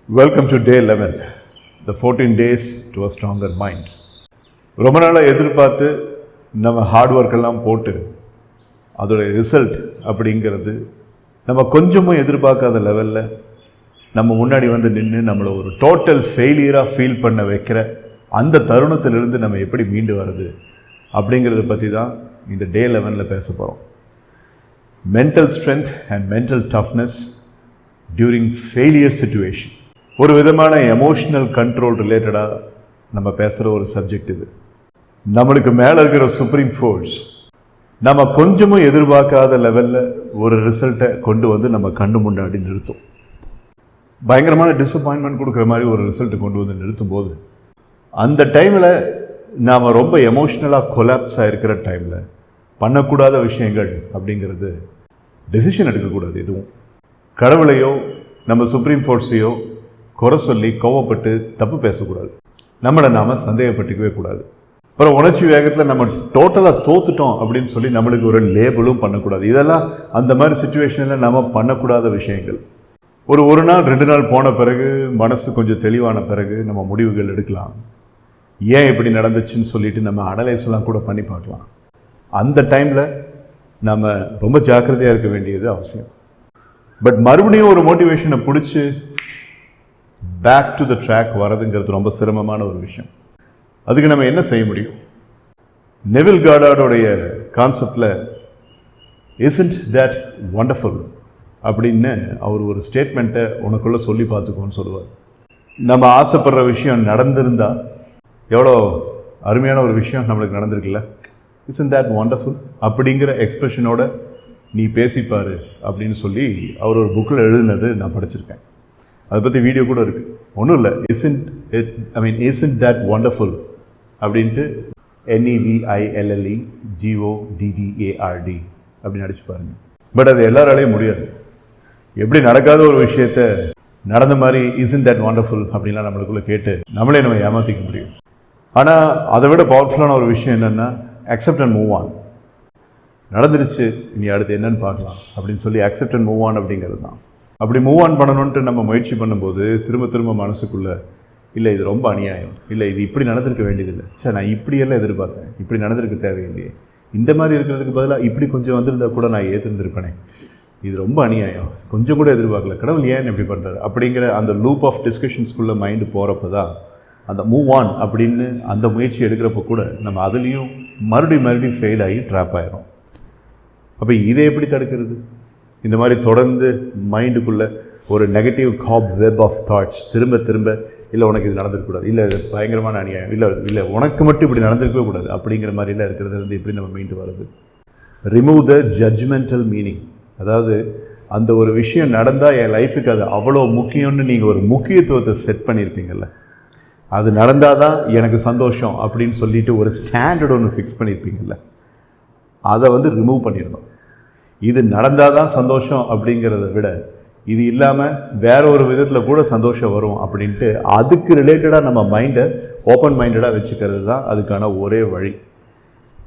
Welcome to day 11, the 14 days to a stronger mind. ரொம்ப நாளாக எதிர்பார்த்து நம்ம ஹார்ட் ஒர்க் எல்லாம் போட்டு அதோடைய ரிசல்ட் அப்படிங்கிறது நம்ம கொஞ்சமும் எதிர்பார்க்காத லெவலில் நம்ம முன்னாடி வந்து நின்று நம்மளை ஒரு டோட்டல் ஃபெயிலியராக ஃபீல் பண்ண வைக்கிற அந்த தருணத்திலிருந்து நம்ம எப்படி மீண்டு வர்றது அப்படிங்கிறத பற்றி தான் இந்த டே 11 பேச போகிறோம். Mental strength and mental toughness during failure situation. ஒரு விதமான எமோஷ்னல் கண்ட்ரோல் ரிலேட்டடாக நம்ம பேசுகிற ஒரு சப்ஜெக்ட் இது. நம்மளுக்கு மேலே இருக்கிற சுப்ரீம் ஃபோர்ஸ் நம்ம கொஞ்சமும் எதிர்பார்க்காத லெவலில் ஒரு ரிசல்ட்டை கொண்டு வந்து நம்ம கண்டு முன்னாடி நிறுத்தும். பயங்கரமான டிஸப்பாயின்மெண்ட் கொடுக்குற மாதிரி ஒரு ரிசல்ட்டை கொண்டு வந்து நிறுத்தும் போது அந்த டைமில் நாம் ரொம்ப எமோஷ்னலாக கொலாப்ஸ் ஆகிருக்கிற டைமில் பண்ணக்கூடாத விஷயங்கள் அப்படிங்கிறது டெசிஷன் எடுக்கக்கூடாது. எதுவும் கடவுளையோ நம்ம சுப்ரீம் ஃபோர்ஸையோ குறை சொல்லி கோவப்பட்டு தப்பு பேசக்கூடாது. நம்மளை நாம் சந்தேகப்பட்டுக்கவே கூடாது. அப்புறம் உணர்ச்சி வேகத்தில் நம்ம டோட்டலாக தோத்துட்டோம் அப்படின்னு சொல்லி நம்மளுக்கு ஒரு லேபிளும் பண்ணக்கூடாது. இதெல்லாம் அந்த மாதிரி சுச்சுவேஷனில் நம்ம பண்ணக்கூடாத விஷயங்கள். ஒரு நாள் 2 நாள் போன பிறகு மனசு கொஞ்சம் தெளிவான பிறகு நம்ம முடிவுகள் எடுக்கலாம். ஏன் இப்படி நடந்துச்சுன்னு சொல்லிட்டு நம்ம அனலைஸ்லாம் கூட பண்ணி பார்க்கலாம். அந்த டைமில் நம்ம ரொம்ப ஜாக்கிரதையாக இருக்க வேண்டியது அவசியம். பட் மறுபடியும் ஒரு மோட்டிவேஷனை பிடிச்சி பேக் டு த ட்ராக் வரதுங்கிறது ரொம்ப சிரமமான ஒரு விஷயம். அதுக்கு நம்ம என்ன செய்ய முடியும்? நெவில் காடார்டோடைய கான்செப்டில் இஸ்ன்ட் தட் வண்டர்ஃபுல் அப்படின்னு அவர் ஒரு ஸ்டேட்மெண்ட்டை உனக்குள்ளே சொல்லி பார்த்துக்கோன்னு சொல்லுவார். நம்ம ஆசைப்படுற விஷயம் நடந்திருந்தா எவ்வளோ அருமையான ஒரு விஷயம் நம்மளுக்கு நடந்திருக்குல்ல. இஸ்ன்ட் தட் வண்டர்ஃபுல் அப்படிங்கிற எக்ஸ்பிரஷனோட நீ பேசிப்பார் அப்படின்னு சொல்லி அவர் ஒரு புக்கில் எழுதினது நான் படிச்சிருக்கேன். அதை பற்றி வீடியோ கூட இருக்குது. ஒன்றும் இல்லை, isn't that wonderful அப்படின்ட்டு NEVILLEGODDARD அப்படின்னு அடிச்சு பாருங்க. பட் அது எல்லாராலையும் முடியாது. எப்படி நடக்காத ஒரு விஷயத்த நடந்த மாதிரி isn't that wonderful அப்படின்லாம் நம்மளுக்குள்ளே கேட்டு நம்மளே நம்ம ஏமாற்றிக்க முடியும். ஆனால் அதை விட பவர்ஃபுல்லான ஒரு விஷயம் என்னென்னா accept and move on. நடந்துருச்சு, இனி அடுத்து என்னன்னு பார்க்கலாம் அப்படின்னு சொல்லி accept and move on அப்படிங்கிறது தான். அப்படி மூவ் ஆன் பண்ணணுன்ட்டு நம்ம முயற்சி பண்ணும்போது திரும்ப மனசுக்குள்ளே இல்லை இது ரொம்ப அநியாயம், இல்லை இது இப்படி நடந்திருக்க வேண்டியதில்லை, சரி நான் இப்படியெல்லாம் எதிர்பார்த்தேன், இப்படி நடந்திருக்க தேவையில்லையே, இந்த மாதிரி இருக்கிறதுக்கு பதிலாக இப்படி கொஞ்சம் வந்திருந்தா கூட நான் ஏற்றிருந்திருப்பேனே, இது ரொம்ப அநியாயம், கொஞ்சம் கூட எதிர்பார்க்கல, கடவுள் ஏன் இப்படி பண்ணுறாரு அப்படிங்கிற அந்த லூப் ஆஃப் டிஸ்கஷன்ஸ்குள்ளே மைண்டு போகிறப்ப தான் அந்த மூவ் ஆன் அப்படின்னு அந்த முயற்சி எடுக்கிறப்ப கூட நம்ம அதுலேயும் மறுபடியும் ஃபெயில் ஆகி ட்ராப் ஆகிரும். அப்போ இதை எப்படி தடுக்கிறது? இந்த மாதிரி தொடர்ந்து மைண்டுக்குள்ளே ஒரு negative cobweb of thoughts திரும்ப இல்லை உனக்கு இது நடந்துருக்கக்கூடாது, இல்லை இது பயங்கரமான அநியாயம், இல்லை உனக்கு மட்டும் இப்படி நடந்திருக்கவே கூடாது அப்படிங்கிற மாதிரிலாம் இருக்கிறது வந்து எப்படி நம்ம மீண்டு வர்றது? Remove the judgemental meaning. அதாவது அந்த ஒரு விஷயம் நடந்தால் என் லைஃபுக்கு அது அவ்வளோ முக்கியம்னு நீங்கள் ஒரு முக்கியத்துவத்தை செட் பண்ணியிருப்பீங்கள்ல, அது நடந்தால் தான் எனக்கு சந்தோஷம் அப்படின்னு சொல்லிட்டு ஒரு ஸ்டாண்டர்ட் ஒன்று ஃபிக்ஸ் பண்ணியிருப்பீங்கள்ல, அதை வந்து ரிமூவ் பண்ணிடணும். இது நடந்தால் தான் சந்தோஷம் அப்படிங்கிறத விட இது இல்லாமல் வேற ஒரு விதத்தில் கூட சந்தோஷம் வரும் அப்படின்ட்டு அதுக்கு ரிலேட்டடாக நம்ம மைண்டை ஓப்பன் மைண்டடாக வச்சுக்கிறது தான் அதுக்கான ஒரே வழி.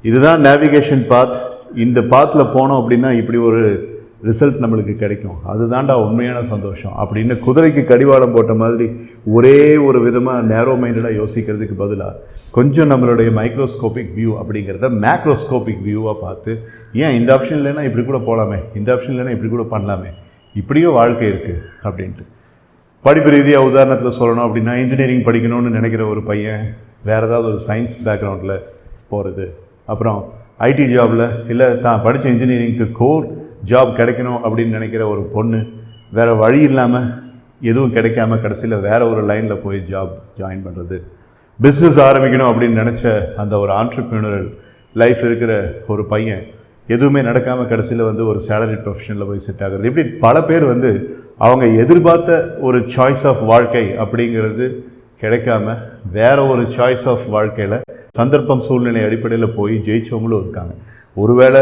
இதுதான் நேவிகேஷன் பாத். இந்த பாத்தில் போனோம் அப்படின்னா இப்படி ஒரு ரிசல்ட் நம்மளுக்கு கிடைக்கும், அதுதான்டா உண்மையான சந்தோஷம் அப்படின்னு குதிரைக்கு கடிவாளம் போட்ட மாதிரி ஒரே ஒரு விதமாக நேரோ மைண்டடாக யோசிக்கிறதுக்கு பதிலாக கொஞ்சம் நம்மளுடைய மைக்ரோஸ்கோபிக் வியூ அப்படிங்கிறத மேக்ரோஸ்கோபிக் வியூவாக பார்த்து, ஏன் இந்த ஆப்ஷன் இல்லைன்னா இப்படி கூட போகலாமே, இந்த ஆப்ஷன் இல்லைன்னா இப்படி கூட பண்ணலாமே, இப்படியும் வாழ்க்கை இருக்குது அப்படின்ட்டு. படிப்பு ரீதியாக உதாரணத்தில் சொல்லணும் அப்படின்னா இன்ஜினியரிங் படிக்கணும்னு நினைக்கிற ஒரு பையன் வேறு ஏதாவது ஒரு சயின்ஸ் பேக்ரவுண்டில் போகிறது, அப்புறம் ஐடி ஜாபில் இல்லை தான் படித்த இன்ஜினியரிங்க்கு கோர் ஜாப் கிடைக்கணும் அப்படின்னு நினைக்கிற ஒரு பொண்ணு வேறு வழி இல்லாமல் எதுவும் கிடைக்காம கடைசியில் வேறு ஒரு லைனில் போய் ஜாப் ஜாயின் பண்ணுறது, பிஸ்னஸ் ஆரம்பிக்கணும் அப்படின்னு நினச்ச அந்த ஒரு ஆண்டர்ப்ரீனரல் லைஃப் இருக்கிற ஒரு பையன் எதுவுமே நடக்காமல் கடைசியில் வந்து ஒரு சேலரி ப்ரொஃபஷனில் போய் செட் ஆகுறது, இப்படி பல பேர் வந்து அவங்க எதிர்பார்த்த ஒரு சாய்ஸ் ஆஃப் வாழ்க்கை அப்படிங்கிறது கிடைக்காம வேற ஒரு சாய்ஸ் ஆஃப் வாழ்க்கையில் சந்தர்ப்பம் சூழ்நிலை அடிப்படையில் போய் ஜெயிச்சவங்களும் இருக்காங்க. ஒருவேளை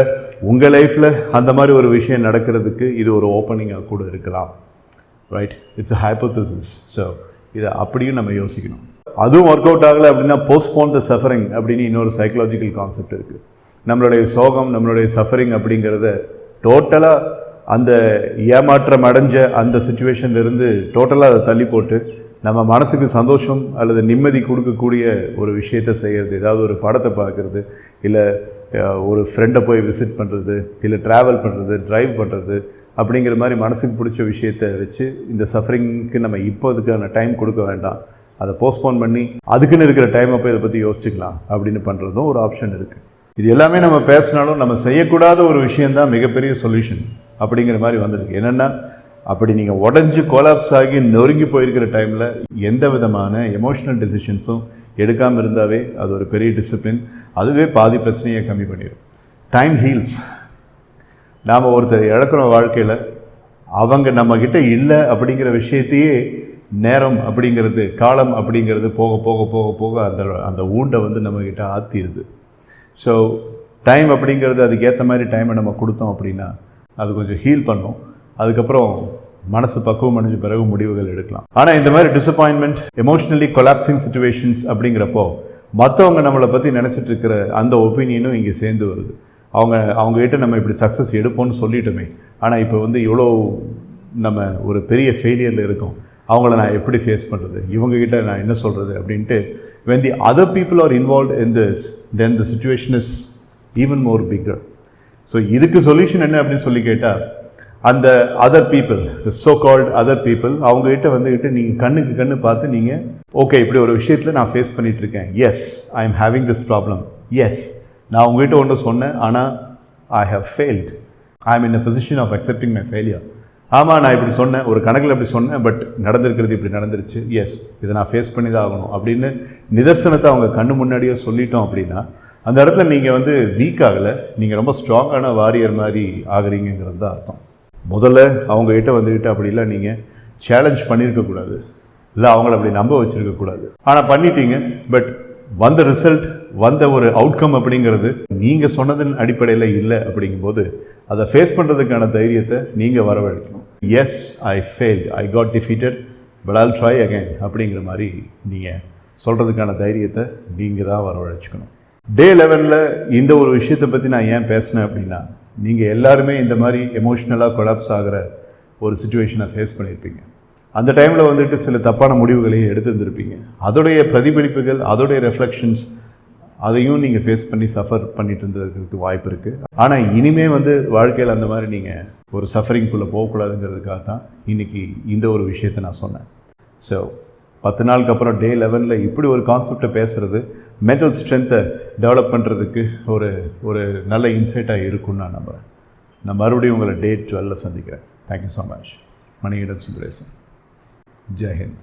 உங்கள் லைஃப்பில் அந்த மாதிரி ஒரு விஷயம் நடக்கிறதுக்கு இது ஒரு ஓப்பனிங்காக கூட இருக்கலாம். Right, it's a hypothesis. So இதை அப்படியும் நம்ம யோசிக்கணும். அதுவும் ஒர்க் அவுட் ஆகலை அப்படின்னா போஸ்ட்போன் த சஃபரிங் அப்படின்னு இன்னொரு சைக்கலாஜிக்கல் கான்செப்ட் இருக்குது. நம்மளுடைய சோகம், நம்மளுடைய சஃபரிங் அப்படிங்கிறத டோட்டலாக அந்த ஏமாற்றம் அடைஞ்ச அந்த சுச்சுவேஷன்லேருந்து டோட்டலாக அதை தள்ளி போட்டு நம்ம மனசுக்கு சந்தோஷம் அல்லது நிம்மதி கொடுக்கக்கூடிய ஒரு விஷயத்தை செய்கிறது, ஏதாவது ஒரு படத்தை பார்க்குறது, இல்லை ஒரு ஃப்ரெண்டை போய் விசிட் பண்ணுறது, இல்லை ட்ராவல் பண்ணுறது, ட்ரைவ் பண்ணுறது, அப்படிங்கிற மாதிரி மனசுக்கு பிடிச்ச விஷயத்தை வச்சு இந்த சஃபரிங்க்கு நம்ம இப்போ அதுக்கான டைம் கொடுக்க வேண்டாம், அதை போஸ்ட்போன் பண்ணி அதுக்குன்னு இருக்கிற டைமை போய் இதை பற்றி யோசிச்சுக்கலாம் அப்படின்னு பண்ணுறதும் ஒரு ஆப்ஷன் இருக்குது. இது எல்லாமே நம்ம பேசினாலும் நம்ம செய்யக்கூடாத ஒரு விஷயந்தான் மிகப்பெரிய சொல்யூஷன் அப்படிங்கிற மாதிரி வந்திருக்கு. என்னென்னா, அப்படி நீங்கள் உடஞ்சி கொலாப்ஸ் ஆகி நொறுங்கி போயிருக்கிற டைமில் எந்த விதமான எமோஷ்னல் டெசிஷன்ஸும் எடுக்காமல் இருந்தாவே அது ஒரு பெரிய டிசிப்ளின். அதுவே பாதி பிரச்சனையை கம்மி பண்ணிடும். Time heals. நாம் ஒருத்தர் இழக்கிறோம் வாழ்க்கையில், அவங்க நம்மக்கிட்ட இல்லை அப்படிங்கிற விஷயத்தையே நேரம் அப்படிங்கிறது, காலம் அப்படிங்கிறது போக போக போக போக அந்த ஊண்டை வந்து நம்மக்கிட்ட ஆற்றிடுது. ஸோ டைம் அப்படிங்கிறது அதுக்கேற்ற மாதிரி டைமை நம்ம கொடுத்தோம் அப்படின்னா அது கொஞ்சம் ஹீல் பண்ணும். அதுக்கப்புறம் மனசு பக்குவம் அடைஞ்ச பிறகு முடிவுகள் எடுக்கலாம். ஆனால் இந்த மாதிரி டிசப்பாயின்மெண்ட், எமோஷ்னலி கொலாப்சிங் சுச்சுவேஷன்ஸ் அப்படிங்கிறப்போ மற்றவங்க நம்மளை பற்றி நினச்சிட்டு இருக்கிற அந்த ஒப்பீனியனும் இங்கே சேர்ந்து வருது. அவங்ககிட்ட நம்ம இப்படி சக்ஸஸ் எடுப்போம்னு சொல்லிட்டோமே, ஆனால் இப்போ வந்து இவ்வளோ நம்ம ஒரு பெரிய ஃபெயிலியரில் இருக்கோம், அவங்கள நான் எப்படி ஃபேஸ் பண்ணுறது, இவங்ககிட்ட நான் என்ன சொல்கிறது அப்படின்ட்டு when the other people are involved in this, then the situation is even more bigger. So இதுக்கு சொல்யூஷன் என்ன அப்படின்னு சொல்லி கேட்டால், அந்த other people, so called other people, அவங்ககிட்ட வந்துக்கிட்டு நீங்கள் கண்ணுக்கு கண்ணு பார்த்து நீங்கள் ஓகே இப்படி ஒரு விஷயத்தில் நான் ஃபேஸ் பண்ணிகிட்ருக்கேன், yes I am having this problem, yes நான் உங்ககிட்ட ஒன்று சொன்னேன் ஆனால் I have failed, I am in a position of accepting my failure. ஆமாம், நான் இப்படி சொன்னேன், ஒரு கணக்கில் இப்படி சொன்னேன், பட் நடந்திருக்கிறது இப்படி நடந்துருச்சு, எஸ் இதை நான் ஃபேஸ் பண்ணி தான் ஆகணும் அப்படின்னு நிதர்சனத்தை அவங்க கண்ணு முன்னாடியே சொல்லிட்டோம் அப்படின்னா அந்த இடத்துல நீங்கள் வந்து வீக் ஆகலை, நீங்கள் ரொம்ப ஸ்ட்ராங்கான வாரியர் மாதிரி ஆகுறீங்கிறது தான் அர்த்தம். முதல்ல அவங்ககிட்ட வந்துக்கிட்டு அப்படிலாம் நீங்கள் சேலஞ்ச் பண்ணியிருக்கக்கூடாது, இல்லை அவங்கள அப்படி நம்ப வச்சுருக்கக்கூடாது. ஆனால் பண்ணிட்டீங்க, பட் வந்த ரிசல்ட், வந்த ஒரு அவுட்கம் அப்படிங்கிறது நீங்கள் சொன்னதன் அடிப்படையில் இல்லை. அப்படிங்கும்போது அதை ஃபேஸ் பண்ணுறதுக்கான தைரியத்தை நீங்கள் வரவழைக்கணும். Yes I failed, I got defeated, but I'll try again அப்படிங்கிற மாதிரி நீங்கள் சொல்கிறதுக்கான தைரியத்தை நீங்கள் தான் வரவழைச்சிக்கணும். டே 11ல் இந்த ஒரு விஷயத்தை பற்றி நான் ஏன் பேசினேன் அப்படின்னா, நீங்கள் எல்லாருமே இந்த மாதிரி எமோஷ்னலாக கொலாப்ஸ் ஆகிற ஒரு சுச்சுவேஷனை ஃபேஸ் பண்ணியிருப்பீங்க. அந்த டைமில் வந்துட்டு சில தப்பான முடிவுகளையும் எடுத்துருந்துருப்பீங்க. அதோடைய பிரதிபலிப்புகள், அதோடைய ரெஃப்ளெக்ஷன்ஸ், அதையும் நீங்கள் ஃபேஸ் பண்ணி சஃபர் பண்ணிட்டு இருந்ததுக்கு வாய்ப்பு இருக்குது. ஆனால் இனிமேல் வந்து வாழ்க்கையில் அந்த மாதிரி நீங்கள் ஒரு சஃபரிங்குள்ளே போகக்கூடாதுங்கிறதுக்காக தான் இன்றைக்கி இந்த ஒரு விஷயத்தை நான் சொன்னேன். ஸோ 10 நாளுக்கு அப்புறம் டே 11ல் இப்படி ஒரு கான்செப்டை பேசுகிறது மென்டல் ஸ்ட்ரென்த்தை டெவலப் பண்ணுறதுக்கு ஒரு நல்ல இன்சைட்டாக இருக்கும்னு நான் நம்புகிறேன். நான் மறுபடியும் உங்களை டே 12ல் சந்திக்கிறேன். Thank you so much. Manikandan Sundaresan. Jai Hind.